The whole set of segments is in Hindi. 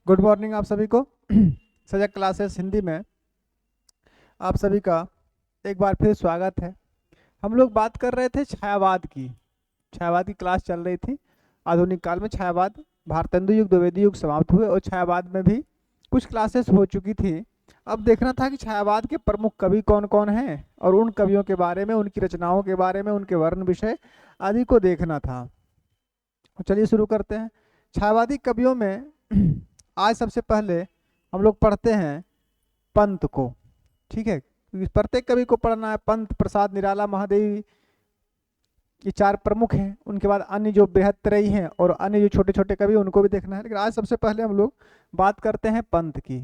गुड मॉर्निंग आप सभी को। सजग क्लासेस हिंदी में आप सभी का एक बार फिर स्वागत है। हम लोग बात कर रहे थे छायावाद की। छायावाद की क्लास चल रही थी। आधुनिक काल में छायावाद, भारतेंदु युग, द्विवेदी युग समाप्त हुए और छायावाद में भी कुछ क्लासेस हो चुकी थी। अब देखना था कि छायावाद के प्रमुख कवि कौन कौन हैं और उन कवियों के बारे में, उनकी रचनाओं के बारे में, उनके वर्ण विषय आदि को देखना था। तो चलिए शुरू करते हैं। छायावादी कवियों में आज सबसे पहले हम लोग पढ़ते हैं पंत को। ठीक है, क्योंकि प्रत्येक कवि को पढ़ना है। पंत, प्रसाद, निराला, महादेवी, ये चार प्रमुख हैं। उनके बाद अन्य जो बृहत्त्रयी हैं और अन्य जो छोटे छोटे कवि उनको भी देखना है, लेकिन आज सबसे पहले हम लोग बात करते हैं पंत की।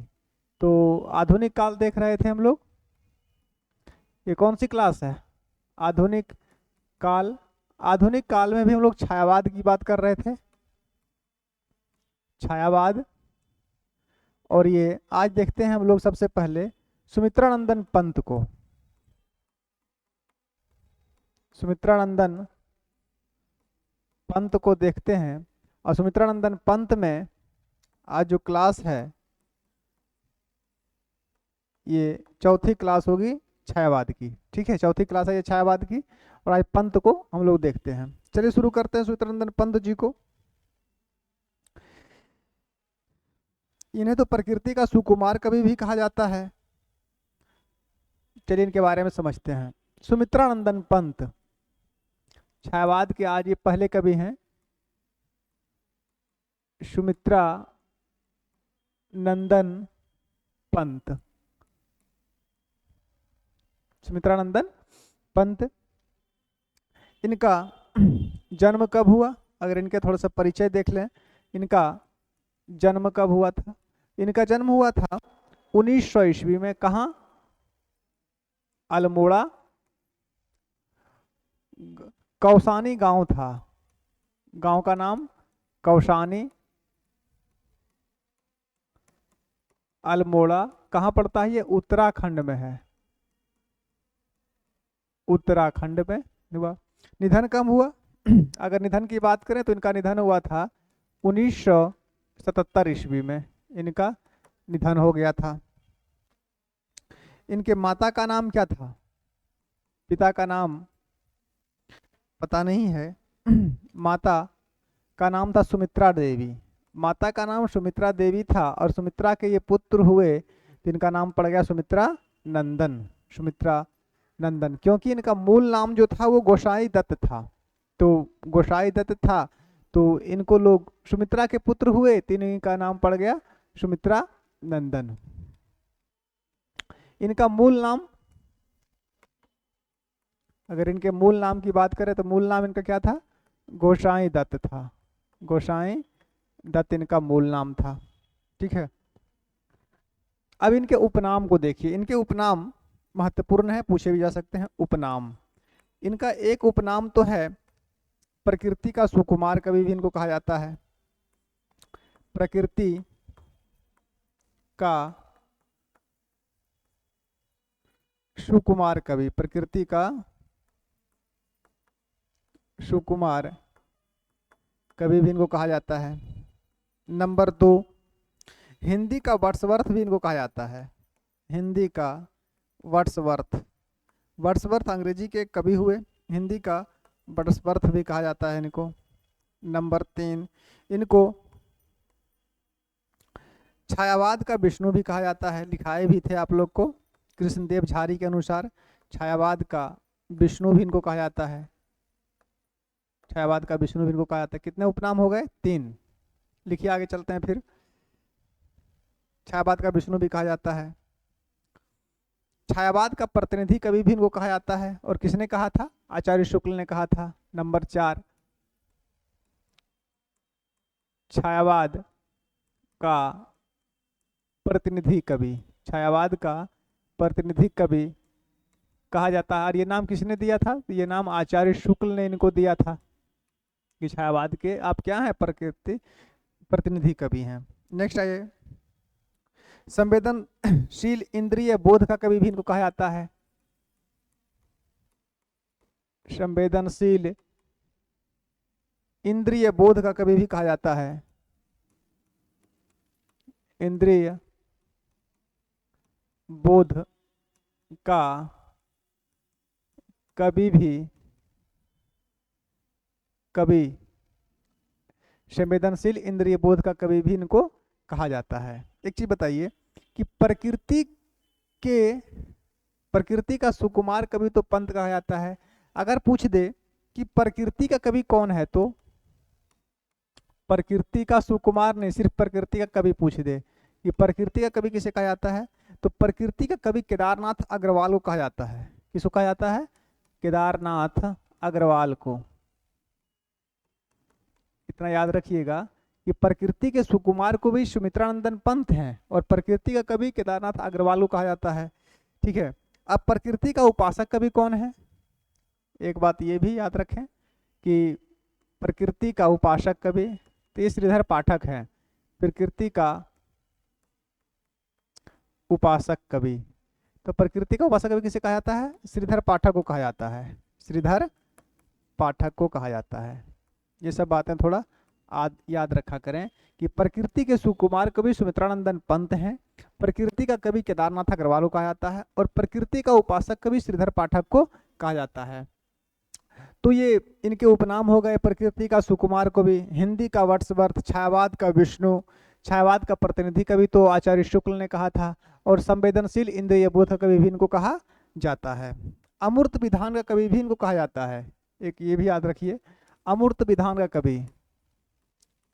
तो आधुनिक काल देख रहे थे हम लोग। ये कौन सी क्लास है? आधुनिक काल। आधुनिक काल में भी हम लोग छायावाद की बात कर रहे थे, छायावाद। और ये आज देखते हैं हम लोग सबसे पहले सुमित्रानंदन पंत को। सुमित्रानंदन पंत को देखते हैं। और सुमित्रानंदन पंत में आज जो क्लास है ये चौथी क्लास होगी छायावाद की। ठीक है, चौथी क्लास है ये छायावाद की। और आज पंत को हम लोग देखते हैं। चलिए शुरू करते हैं सुमित्रानंदन पंत जी को। इन्हें तो प्रकृति का सुकुमार कवि भी कहा जाता है। चलिए इनके बारे में समझते हैं। सुमित्रानंदन पंत छायावाद के आज ये पहले कवि हैं। सुमित्रा नंदन पंत। सुमित्रानंदन पंत, इनका जन्म कब हुआ? अगर इनके थोड़ा सा परिचय देख लें, इनका जन्म कब हुआ था? इनका जन्म हुआ था 1900 ईस्वी में। कहाँ? अल्मोड़ा, कौसानी गांव था। गांव का नाम कौसानी, अल्मोड़ा। कहाँ पड़ता है ये? उत्तराखंड में है। उत्तराखंड में हुआ। निधन कब हुआ? अगर निधन की बात करें तो इनका निधन हुआ था 1977 ईस्वी में। इनका निधन हो गया था। इनके माता का नाम क्या था? पिता का नाम पता नहीं है। माता का नाम था सुमित्रा देवी। माता का नाम सुमित्रा देवी था और सुमित्रा के ये पुत्र हुए तो इनका नाम पड़ गया सुमित्रा नंदन। सुमित्रा नंदन, क्योंकि इनका मूल नाम जो था वो गोसाई दत्त था। तो गोसाई दत्त था तो इनको लोग सुमित्रा के पुत्र हुए तो इनका नाम पड़ गया सुमित्रा नंदन। इनका मूल नाम, अगर इनके मूल नाम की बात करें तो मूल नाम इनका क्या था? गोसाई दत्त था। गोसाई दत्त इनका मूल नाम था। ठीक है। अब इनके उपनाम को देखिए। इनके उपनाम महत्वपूर्ण है, पूछे भी जा सकते हैं उपनाम। इनका एक उपनाम तो है प्रकृति का सुकुमार कवि भी इनको कहा जाता है। प्रकृति का सुकुमार कवि, प्रकृति का सुकुमार कवि भी इनको कहा जाता है। नंबर 2, हिंदी का वर्ड्सवर्थ भी इनको कहा जाता है। हिंदी का वर्ड्सवर्थ। वर्ड्सवर्थ अंग्रेजी के कवि हुए, हिंदी का वर्ड्सवर्थ भी कहा जाता है इनको। नंबर 3, इनको छायावाद का विष्णु भी कहा जाता है। लिखाए भी थे आप लोग को कृष्णदेव झारी के अनुसार छायावाद का विष्णु भी इनको कहा जाता है। छायावाद का विष्णु भी इनको कहा जाता है। कितने उपनाम हो गए? 3। लिखिए, आगे चलते हैं फिर। छायावाद का विष्णु भी कहा जाता है। छायावाद का प्रतिनिधि कवि भी इनको कहा जाता है। और किसने कहा था? आचार्य शुक्ल ने कहा था। नंबर 4, छायावाद का प्रतिनिधि कवि, छायावाद का प्रतिनिधि कवि कहा जाता है। और ये नाम किसने दिया था? तो ये नाम आचार्य शुक्ल ने इनको दिया था कि छायावाद के आप क्या हैं? प्रकृति प्रतिनिधि कवि हैं। नेक्स्ट आइए। संवेदनशील इंद्रिय बोध का कवि भी इनको कहा जाता है। संवेदनशील इंद्रिय बोध का कवि भी कहा जाता है। इंद्रिय बोध का कभी संवेदनशील इंद्रिय बोध का कभी भी इनको कहा जाता है। एक चीज बताइए कि प्रकृति का सुकुमार कवि तो पंत कहा जाता है। अगर पूछ दे कि प्रकृति का कवि कौन है, तो प्रकृति का सुकुमार नहीं, सिर्फ प्रकृति का कवि पूछ दे कि प्रकृति का कवि किसे कहा जाता है, तो प्रकृति का कवि केदारनाथ अग्रवाल को कहा जाता है। किसको कहा जाता है? केदारनाथ अग्रवाल को। इतना याद रखिएगा कि प्रकृति के सुकुमार को भी सुमित्रानंदन पंत हैं और प्रकृति का कवि केदारनाथ अग्रवाल को कहा जाता है। ठीक है, अब प्रकृति का उपासक कवि कौन है? एक बात ये भी याद रखें कि प्रकृति का उपासक कवि तो श्रीधर पाठक है। प्रकृति का उपासक कवि, तो प्रकृति का उपासक कवि किसे कहा जाता है? श्रीधर पाठक को कहा जाता है। श्रीधर पाठक को कहा जाता है। ये सब बातें थोड़ा याद रखा करें कि प्रकृति के सुकुमार कवि सुमित्रानंदन पंत हैं, प्रकृति का कवि केदारनाथ अग्रवाल को कहा जाता है और प्रकृति का उपासक कवि श्रीधर पाठक को कहा जाता है। तो ये इनके उपनाम हो गए। प्रकृति का सुकुमार कवि, हिंदी का वर्ड्सवर्थ, छायावाद का विष्णु, छायावाद का प्रतिनिधि कवि तो आचार्य शुक्ल ने कहा था, और संवेदनशील इंद्रिय बोध कवि भी इनको कहा जाता है। अमूर्त विधान का कवि भी इनको कहा जाता है। एक ये भी याद रखिए, अमूर्त विधान का कवि,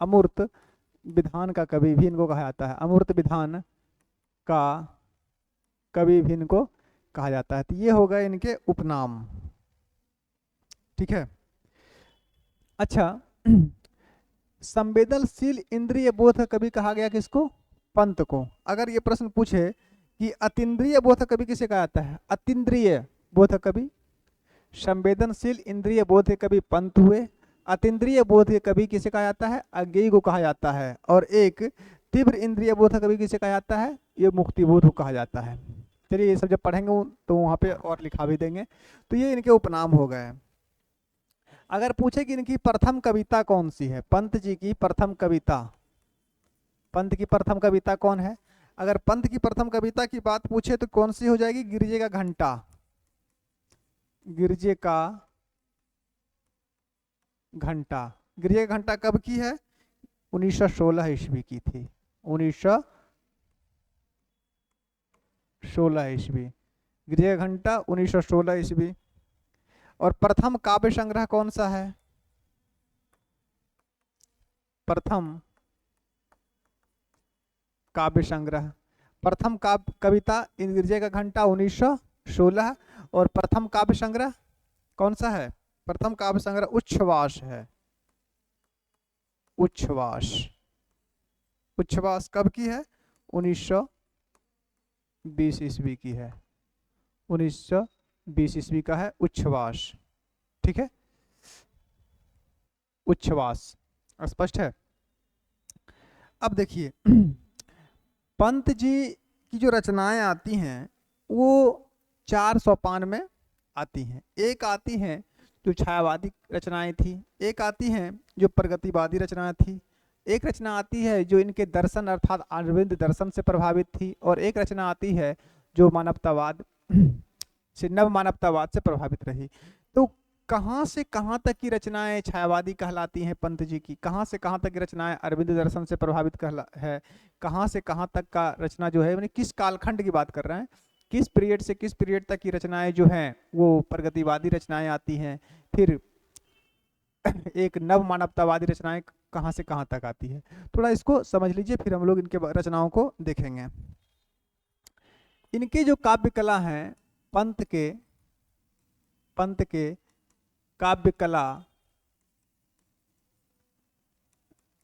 अमूर्त विधान का कवि भी इनको कहा जाता है। अमूर्त विधान का कवि भी इनको कहा जाता है। तो ये हो गए इनके उपनाम। ठीक है, अच्छा संवेदनशील इंद्रिय बोध कवि कहा गया किसको? पंत को। अगर ये प्रश्न पूछे कि अतीन्द्रिय बोध कवि किसे कहा जाता है? अतीन्द्रिय बोध कवि, संवेदनशील इंद्रिय बोध कवि पंत हुए। अतीन्द्रिय बोध कवि किसे कहा जाता है? अज्ञेय को कहा जाता है। और एक तीव्र इंद्रिय बोध कवि किसे कहा जाता है? ये मुक्तिबोध को कहा जाता है। चलिए ये सब जब पढ़ेंगे तो वहाँ पे और लिखा भी देंगे। तो ये इनके उपनाम हो गए। अगर पूछे कि इनकी प्रथम कविता कौन सी है, पंत जी की प्रथम कविता, पंत की प्रथम कविता कौन है? अगर पंत की प्रथम कविता की बात पूछे तो कौन सी हो जाएगी? गिरजे का घंटा। गिरजे का घंटा। गिरजे का घंटा कब की है? 1916 ईस्वी की थी। 1916 ईस्वी। गिरजे का घंटा 1916 ईस्वी। और प्रथम काव्य संग्रह कौन सा है? प्रथम काव्य संग्रह, प्रथम काव्य कविता गिरजे का घंटा 1916। और प्रथम काव्य संग्रह कौन सा है? प्रथम काव्य संग्रह उच्छ्वास है। उच्छ्वास। उच्छ्वास कब की है? 1920 ईस्वी की है। 1920 ईस्वी का है उच्छ्वास। ठीक है, उच्छ्वास स्पष्ट है। अब देखिए पंत जी की जो रचनाएं आती हैं वो 4 सोपान में आती हैं। एक आती हैं जो छायावादी रचनाएं थी, एक आती हैं जो प्रगतिवादी रचनाएं थी, एक रचना आती है जो इनके दर्शन अर्थात अरविंद दर्शन से प्रभावित थी, और एक रचना आती है जो मानवतावाद से नव मानवतावाद से प्रभावित रही। तो कहाँ से कहाँ तक की रचनाएं छायावादी कहलाती हैं पंत जी की, कहाँ से कहाँ तक की रचनाएं अरविंद दर्शन से प्रभावित है, कहाँ से कहाँ तक का रचना जो है, यानी किस कालखंड की बात कर रहे हैं, किस पीरियड से किस पीरियड तक की रचनाएं जो हैं वो प्रगतिवादी रचनाएं आती हैं, फिर एक नव मानवतावादी रचनाएं कहाँ से कहाँ तक आती है। थोड़ा इसको समझ लीजिए, फिर हम लोग इनके रचनाओं को देखेंगे। इनके जो काव्य कला हैं पंत के काव्य कला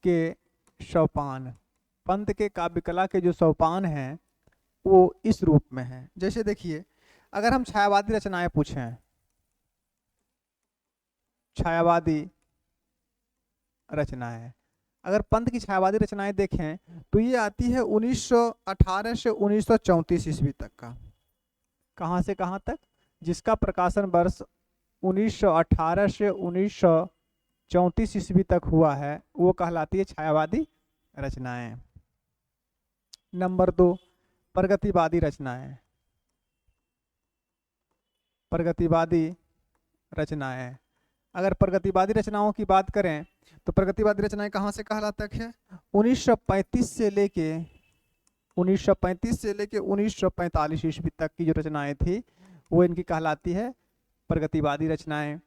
के सोपान, पंत के काव्य कला के जो सोपान हैं वो इस रूप में है। जैसे देखिए, अगर हम छायावादी रचनाएं पूछें, छायावादी रचनाएं, अगर पंत की छायावादी रचनाएं देखें तो ये आती है 1918 से 1934 ईस्वी तक का। कहाँ से कहाँ तक? जिसका प्रकाशन वर्ष 1918 से 1934 ईस्वी तक हुआ है वो कहलाती है छायावादी रचनाएं। नंबर 2 प्रगतिवादी रचनाएं। प्रगतिवादी रचनाएं, अगर प्रगतिवादी रचनाओं की बात करें तो प्रगतिवादी रचनाएं कहाँ से कहाँ तक है? 1935 से लेके 1945 ईस्वी तक की जो रचनाएं थी वो इनकी कहलाती है प्रगतिवादी रचनाएं।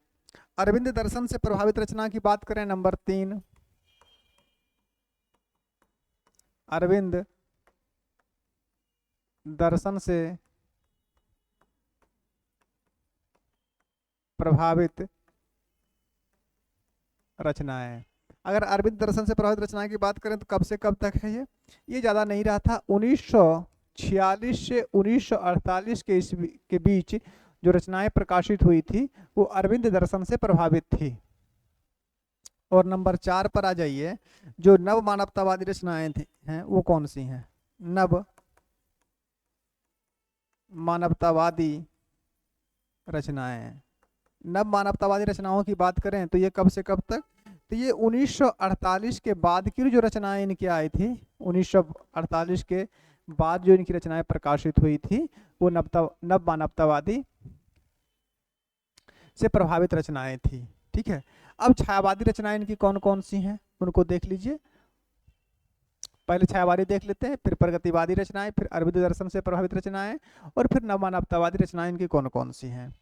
अरविंद दर्शन से प्रभावित रचना की बात करें, नंबर 3 अरविंद दर्शन से प्रभावित रचनाएं। अगर अरविंद दर्शन से प्रभावित रचनाएं की बात करें तो कब से कब तक है ये ज़्यादा नहीं रहा था। 1946 से 1948 के ईस्वी के बीच जो रचनाएं प्रकाशित हुई थी वो अरविंद दर्शन से प्रभावित थी। और नंबर 4 पर आ जाइए, जो नव मानवतावादी रचनाएं थी हैं वो कौन सी हैं? नव मानवतावादी रचनाएं। नव मानवतावादी रचनाओं की बात करें तो ये कब से कब तक? तो ये 1948 के बाद की जो रचनाएं इनकी आई थी, 1948 के बाद जो इनकी रचनाएं प्रकाशित हुई थी वो नव मानवतावादी से प्रभावित रचनाएं थी। ठीक है, अब छायावादी रचनाएं इनकी कौन कौन सी हैं उनको देख लीजिए। पहले छायावादी देख लेते हैं, फिर प्रगतिवादी रचनाएं, फिर अरविंद दर्शन से प्रभावित रचनाएं, और फिर नव मानवतावादी रचनाएं इनकी कौन कौन सी हैं।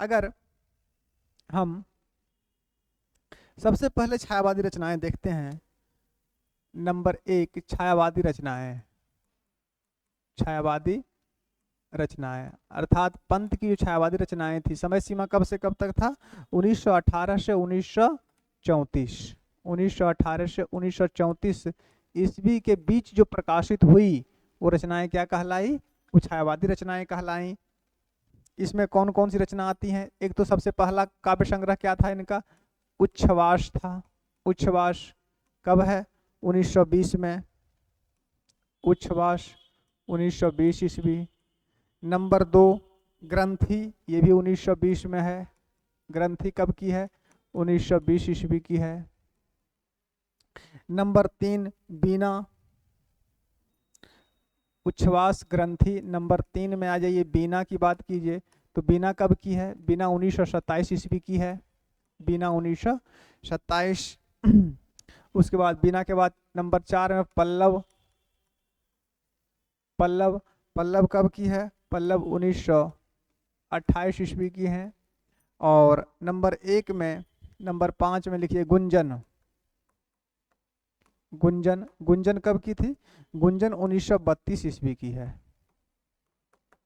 अगर हम सबसे पहले छायावादी रचनाएं देखते हैं, नंबर 1 छायावादी रचनाएं। छायावादी रचनाएं अर्थात पंत की जो छायावादी रचनाएं थी, समय सीमा कब से कब तक था? 1918 से 1934। 1918 से 1934 ईस्वी के बीच जो प्रकाशित हुई वो रचनाएं क्या कहलाई? वो छायावादी रचनाएं कहलाई। इसमें कौन कौन सी रचना आती हैं? एक तो सबसे पहला काव्य संग्रह क्या था इनका? उच्छ्वास था। उच्छ्वास कब है? 1920 में। उच्छ्वास 1920 ईस्वी। नंबर 2 ग्रंथि, ये भी 1920 में है। ग्रंथि कब की है? 1920 ईस्वी की है। नंबर 3 बीना। उच्छ्वास ग्रंथि नंबर 3 में आ जाइए। बीना की बात कीजिए तो बीना कब की है? बीना 1927 ईस्वी की है। बीना 1927। उसके बाद बीना के बाद नंबर 4 में पल्लव। पल्लव पल्लव कब की है? पल्लव 1928 ईस्वी की है। और नंबर 1 में, नंबर 5 में लिखिए गुंजन। गुंजन गुंजन कब की थी? गुंजन 1932 ईस्वी की है।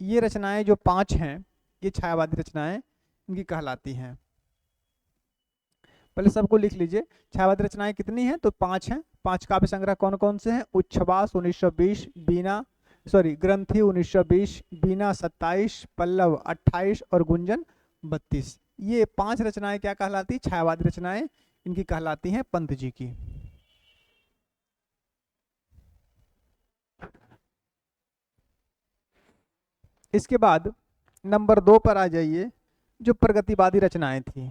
ये रचनाएं जो 5 हैं ये छायावादी रचनाएं इनकी कहलाती हैं। पहले सबको लिख लीजिए, छायावादी रचनाएं कितनी हैं? तो 5 हैं। 5 काव्य संग्रह कौन कौन से हैं? उच्छ्वास 1920, बीना ग्रंथि 1920, बीना 27, पल्लव 28 और गुंजन 32। ये 5 रचनाएं क्या कहलाती? छायावादी रचनाएं इनकी कहलाती हैं पंत जी की। इसके बाद नंबर 2 पर आ जाइए, जो प्रगतिवादी रचनाएं थी।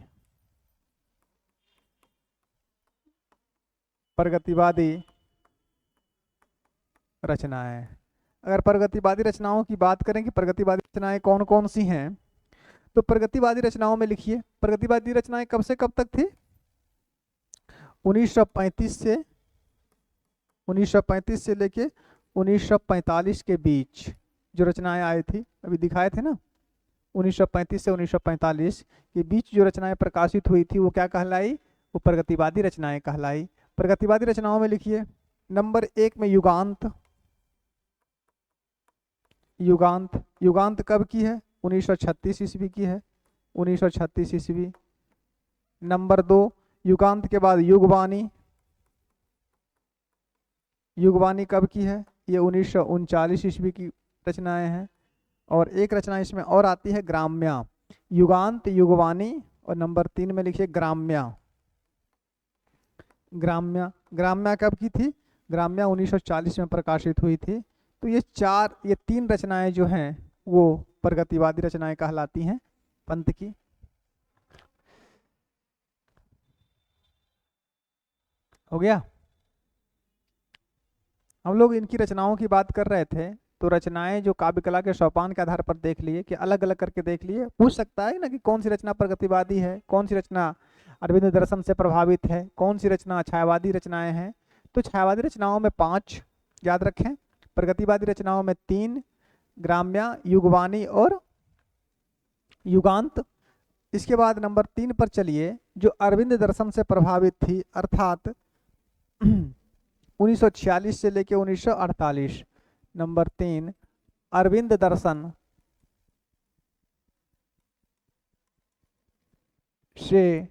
प्रगतिवादी रचनाएं, अगर प्रगतिवादी रचनाओं की बात करें कि प्रगतिवादी रचनाएं कौन कौन सी हैं, तो प्रगतिवादी रचनाओं में लिखिए, प्रगतिवादी रचनाएं कब से कब तक थी? 1935 से 1935 से लेके 1945 के बीच जो रचनाएं आई थी, अभी दिखाए थे ना, 1935 से 1945 के बीच जो रचनाएं प्रकाशित हुई थी वो क्या कहलाई? वो प्रगतिवादी रचनाएं कहलाई। प्रगतिवादी रचनाओं में लिखिए, नंबर 1 में युगांत। युगांत युगांत कब की है? 1936 ईस्वी की है। 1936 ईस्वी। नंबर 2 युगांत के बाद युगवाणी। युगवाणी कब की है? ये 1939 ईस्वी की रचनाएं हैं। और एक रचना इसमें और आती है ग्राम्या। युगांत, युगवाणी और नंबर 3 में लिखिए ग्राम्या। ग्राम्या ग्राम्या कब की थी? ग्राम्या 1940 में प्रकाशित हुई थी। तो ये 3 रचनाएं जो हैं वो प्रगतिवादी रचनाएं कहलाती हैं पंत की। हो गया? अब हम लोग इनकी रचनाओं की बात कर रहे थे, तो रचनाएं जो काव्य कला के सोपान के आधार पर देख लिए कि अलग अलग करके देख लिए, पूछ सकता है ना कि कौन सी रचना प्रगतिवादी है, कौन सी रचना अरविंद दर्शन से प्रभावित है, कौन सी रचना छायावादी रचनाएं हैं। तो छायावादी रचनाओं में 5 याद रखें, प्रगतिवादी रचनाओं में 3, ग्राम्या, युगवाणी और युगांत। इसके बाद नंबर 3 पर चलिए, जो अरविंद दर्शन से प्रभावित थी, अर्थात 1946 से लेकर 1948। नंबर 3, अरविंद दर्शन से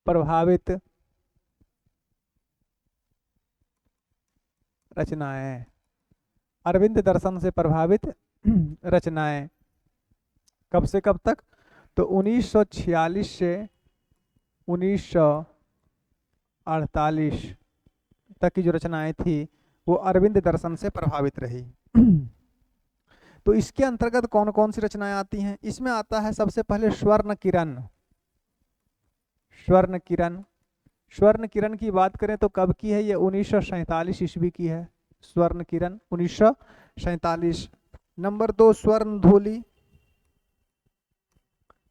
प्रभावित रचनाएं, अरविंद दर्शन से प्रभावित रचनाएं कब से कब तक, तो 1946 से 1948 तक की जो रचनाएं थी वो अरविंद दर्शन से प्रभावित रही। तो इसके अंतर्गत कौन कौन सी रचनाएं आती हैं, इसमें आता है सबसे पहले स्वर्ण किरण। स्वर्ण किरण, स्वर्ण किरण की बात करें तो कब की है, ये 1947 ईस्वी की है। स्वर्ण किरण 1947। नंबर 2, स्वर्ण धूलि।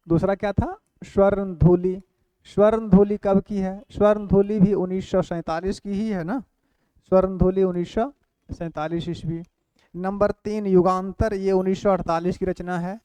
दूसरा क्या था, स्वर्ण धूलि। स्वर्ण धूलि कब की है, स्वर्ण धूलि भी 1947 की ही है ना, स्वर्ण धूलि 1947 ईस्वी। नंबर 3, युगांतर, ये 1948 की रचना है।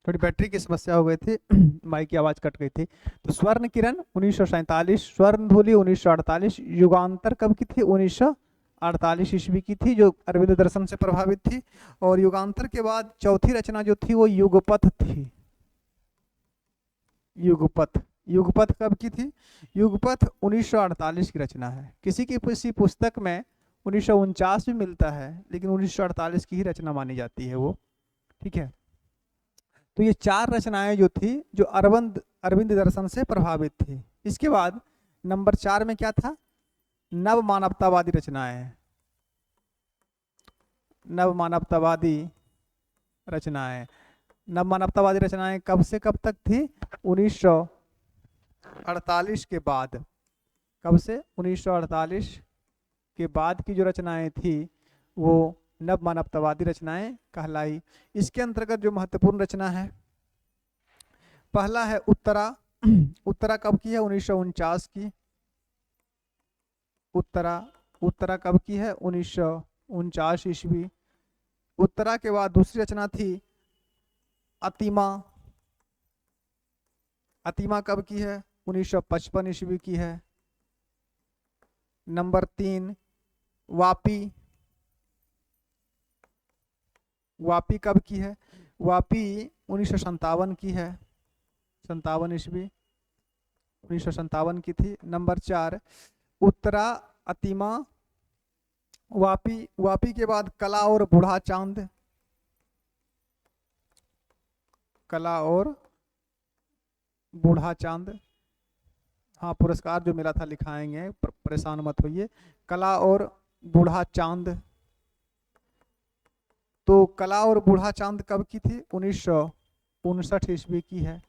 थोड़ी बैटरी की समस्या हो गई थी, माइक की आवाज कट गई थी। तो स्वर्ण किरण 1947, स्वर्ण धूलि 1948, युगांतर कब की थी, 1948 ईस्वी की थी, जो अरविंद दर्शन से प्रभावित थी। और युगांतर के बाद चौथी रचना जो थी वो युगपथ थी। युगपथ, युगपथ कब की थी, युगपथ 1948 की रचना है। किसी पुस्तक में 1949 भी मिलता है, लेकिन 1948 की ही रचना मानी जाती है वो, ठीक है। तो ये 4 रचनाएं जो थी जो अरविंद दर्शन से प्रभावित थी। इसके बाद नंबर 4 में क्या था, नव मानवतावादी रचनाएं। नव मानवतावादी रचनाएं, नव मानवतावादी रचनाएं कब से कब तक थी, 1948 के बाद। कब से, 1948 के बाद की जो रचनाएं थी वो नव मानवतावादी रचनाएं कहलाई। इसके अंतर्गत जो महत्वपूर्ण रचना है, पहला है उत्तरा। उत्तरा कब की है, 1949 की। उत्तरा कब की है, 1949 ईस्वी। उत्तरा के बाद दूसरी रचना थी अतिमा। अतिमा कब की है, 1955 ईस्वी की है। नंबर 3, वापी। वापी कब की है, वापी 1957 की है, 57 ईस्वी, 1957 की थी। नंबर 4, उत्तरा, अतिमा, वापी। वापी के बाद कला और बूढ़ा चांद। कला और बूढ़ा चांद, हाँ पुरस्कार जो मिला था लिखाएंगे, परेशान मत होइए। कला और बूढ़ा चांद। तो कला और बूढ़ा चांद कब की थी, 1959 ईस्वी की है।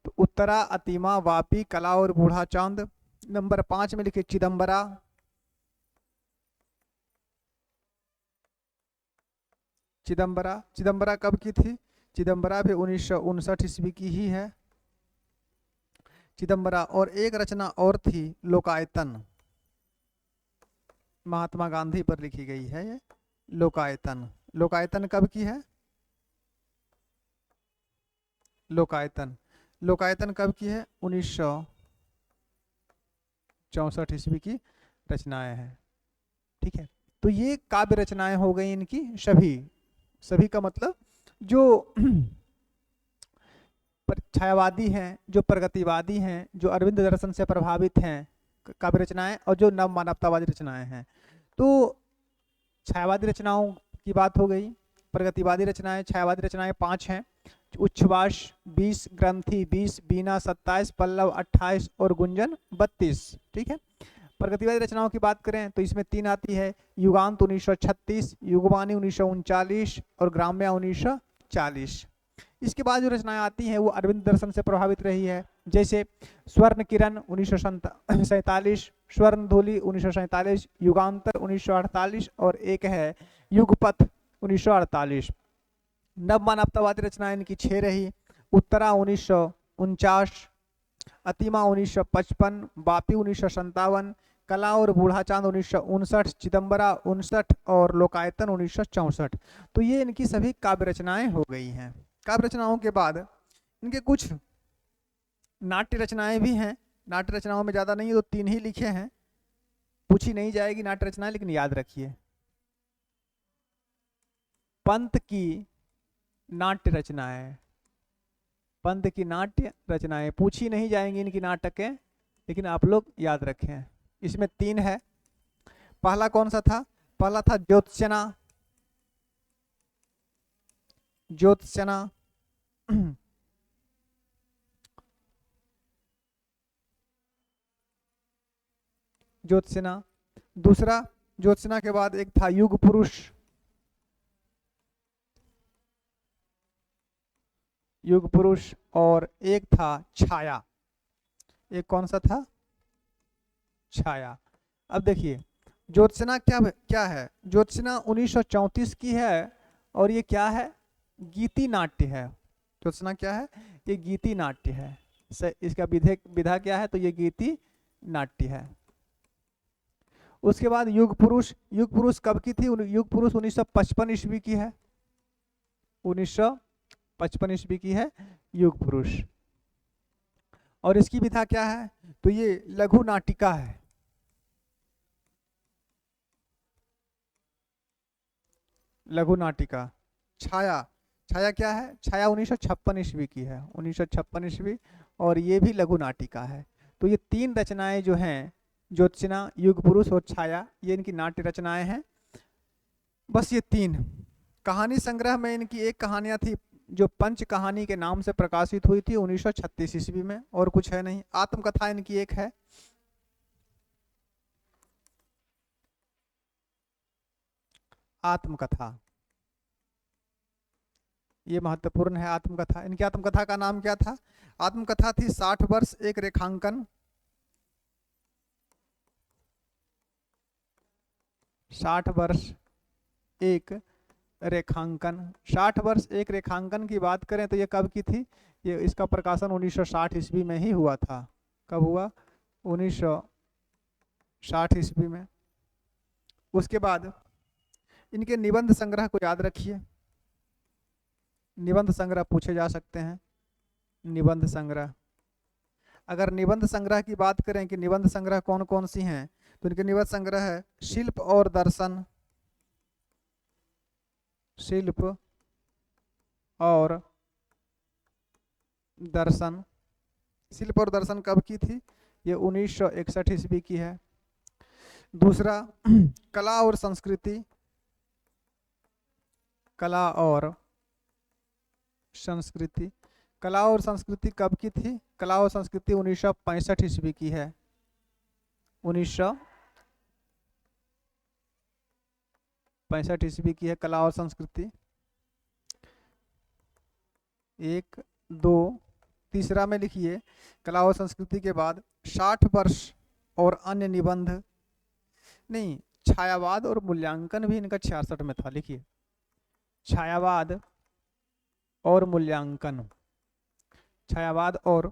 तो उत्तरा, अतिमा, वापी, कला और बूढ़ा चांद। नंबर 5 में लिखे चिदम्बरा। चिदम्बरा, चिदम्बरा कब की थी, चिदम्बरा भी 1959 ईस्वी की ही है, चिदम्बरा। और एक रचना और थी, लोकायतन, महात्मा गांधी पर लिखी गई है ये, लोकायतन। लोकायतन कब की है, लोकायतन, लोकायतन कब की है, 1964 ईस्वी की रचनाएं हैं, ठीक है। तो ये काव्य रचनाएं हो गई इनकी सभी का मतलब जो छायावादी हैं, जो प्रगतिवादी हैं, जो अरविंद दर्शन से प्रभावित हैं काव्य रचनाएं, और जो नव मानवतावादी रचनाएं हैं। तो छायावादी रचनाओं की बात हो गई। प्रगतिवादी रचनाएं, छायावादी रचनाएं 5 हैं। उच्छ्वास 20, ग्रंथि 20, बीना 27, पल्लव 28 और गुंजन 32। ठीक है। प्रगतिवादी रचनाओं की बात करें तो इसमें 3 आती है, युगांत 1936, युगवाणी 1939 और ग्राम्या 1940। इसके बाद जो रचनाएं आती हैं वो अरविंद दर्शन से प्रभावित रही है, जैसे स्वर्ण किरण 1947, स्वर्ण धूलि 1947, युगांतर 1948 और एक है युगपथ 1948। नव मानवतावादी रचनाएं इनकी 6 रही, उत्तरा 1949, अतिमा 1955, बापी 1957, कला और बूढ़ा चांद 1959, चिदम्बरा 59 और लोकायतन 1964। तो ये इनकी सभी काव्य रचनाएं हो गई हैं। काव्य रचनाओं के बाद इनके कुछ नाट्य रचनाएं भी हैं। नाट्य रचनाओं में ज्यादा नहीं है, तो 3 ही लिखे हैं, पूछी नहीं जाएगी नाट्य रचनाएं, लेकिन याद रखिए पंत की नाट्य रचनाएं, पंत की नाट्य रचनाएं पूछी नहीं जाएंगी इनकी नाटकें, लेकिन आप लोग याद रखें। इसमें 3 है। पहला कौन सा था? पहला था ज्योत्सना, ज्योत्सना ज्योत्सना। दूसरा ज्योत्सना के बाद एक था युग पुरुष, युग पुरुष, और एक था छाया। एक कौन सा था? छाया। अब देखिए ज्योत्सना क्या है? ज्योत्सना 1934 की है और ये क्या है? गीति नाट्य है। ज्योत्सना क्या है? ये गीति नाट्य है। इसका विधा क्या है? तो ये गीति नाट्य है। उसके बाद युग पुरुष, युग पुरुष कब की थी? युग पुरुष 1955 ईस्वी की है, 1955 ईस्वी की है युग पुरुष। और इसकी विधा क्या है? तो ये लघु नाटिका है, लघु नाटिका। छाया, छाया क्या है? छाया 1956 ईस्वी की है, 1956 ईस्वी, और ये भी लघु नाटिका है। तो ये 3 रचनाएं जो हैं, ज्योत्सना, युग पुरुष और छाया, ये इनकी नाट्य रचनाएं हैं। बस ये 3। कहानी संग्रह में इनकी एक कहानियां थी जो पंच कहानी के नाम से प्रकाशित हुई थी 1936 ईस्वी में, और कुछ है नहीं। आत्मकथा इनकी एक है, आत्मकथा, ये महत्वपूर्ण है आत्मकथा। इनकी आत्मकथा का नाम क्या था? आत्मकथा थी 60 वर्ष एक रेखांकन, 60 वर्ष एक रेखांकन। 60 वर्ष एक रेखांकन की बात करें तो ये कब की थी? ये इसका प्रकाशन 1960 ईस्वी में ही हुआ था। कब हुआ? 1960 ईस्वी में। उसके बाद इनके निबंध संग्रह को याद रखिए, निबंध संग्रह पूछे जा सकते हैं। निबंध संग्रह, अगर निबंध संग्रह की बात करें कि निबंध संग्रह कौन कौन सी हैं, तो इनके निबंध संग्रह है शिल्प और दर्शन, शिल्प और दर्शन। शिल्प और दर्शन कब की थी? ये 1961 ईस्वी की है। दूसरा कला और संस्कृति, कला और संस्कृति। कला और संस्कृति कब की थी? कला और संस्कृति 1965 ईस्वी की है, 1965 ईस्वी की है कला और संस्कृति। 1 2 तीसरा में लिखिए कला और संस्कृति के बाद 60 वर्ष और अन्य निबंध, नहीं, छायावाद और मूल्यांकन भी इनका 66 में था। लिखिए छायावाद और मूल्यांकन, छायावाद और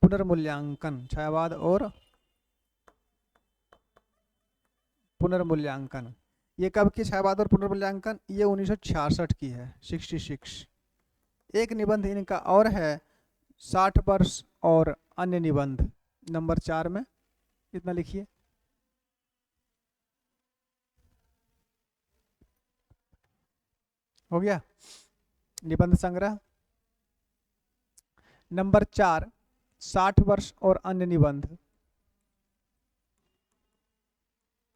पुनर्मूल्यांकन, छायावाद और पुनर्मूल्यांकन। ये कब की छायावाद और पुनर्मूल्यांकन? ये 1966 की है, 66। एक निबंध इनका और है 60 वर्ष और अन्य निबंध, नंबर 4 में। इतना लिखिए। हो गया निबंध संग्रह। नंबर 4 60 वर्ष और अन्य निबंध।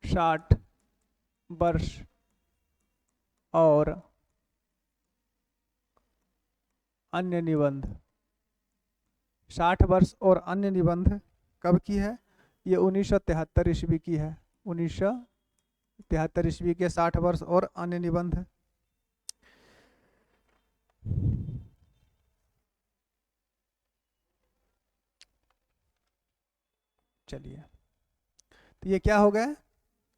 60 वर्ष और अन्य निबंध। 60 वर्ष और अन्य निबंध कब की है? ये 1973 ईस्वी की है। 1973 ईस्वी के 60 वर्ष और अन्य निबंध। चलिए, तो ये क्या हो गया?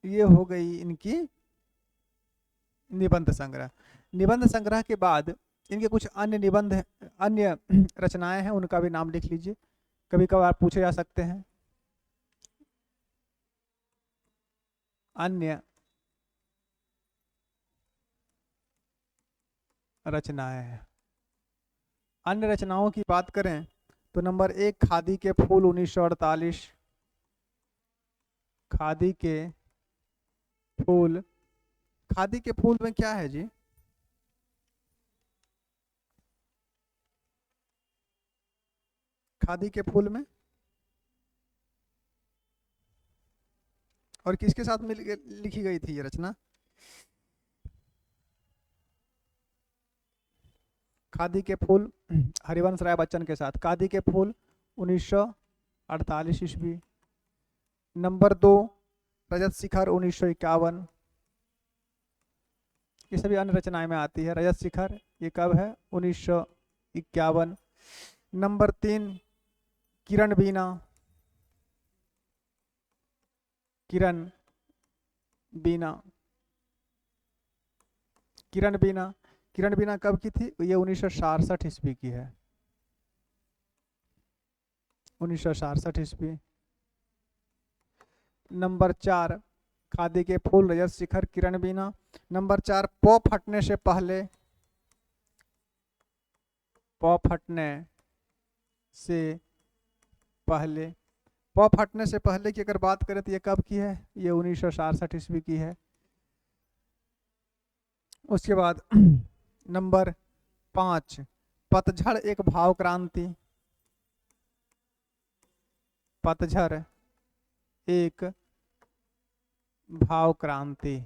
ये हो गई इनकी निबंध संग्रह। निबंध संग्रह के बाद इनके कुछ अन्य निबंध अन्य रचनाएं हैं, उनका भी नाम लिख लीजिए, कभी कभार पूछे जा सकते हैं। अन्य रचनाएं हैं। अन्य रचनाओं की बात करें तो नंबर 1 खादी के फूल 1948। खादी के फूल। खादी के फूल में क्या है जी? खादी के फूल में और किसके साथ मिल लिखी गई थी ये रचना? खादी के फूल हरिवंश राय बच्चन के साथ। खादी के फूल 1948 ईस्वी। नंबर 2 रजत शिखर 1951। ये सभी अन्य रचनाएं में आती है। रजत शिखर ये कब है? 1951। नंबर 3 किरण बीना। किरण बीना। किरण बीना। किरण बीना कब की थी? ये 1966 ईस्वी की है। 1966 ईस्वी। नंबर 4 खादी के फूल रजत शिखर किरण बीना। नंबर 4 पौ फटने से पहले। पौ फटने से पहले। पौ फटने से पहले की अगर बात करें तो ये कब की है? ये 1966 ईस्वी की है। उसके बाद नंबर 5 पतझड़ एक भाव क्रांति। पतझड़ एक भाव क्रांति।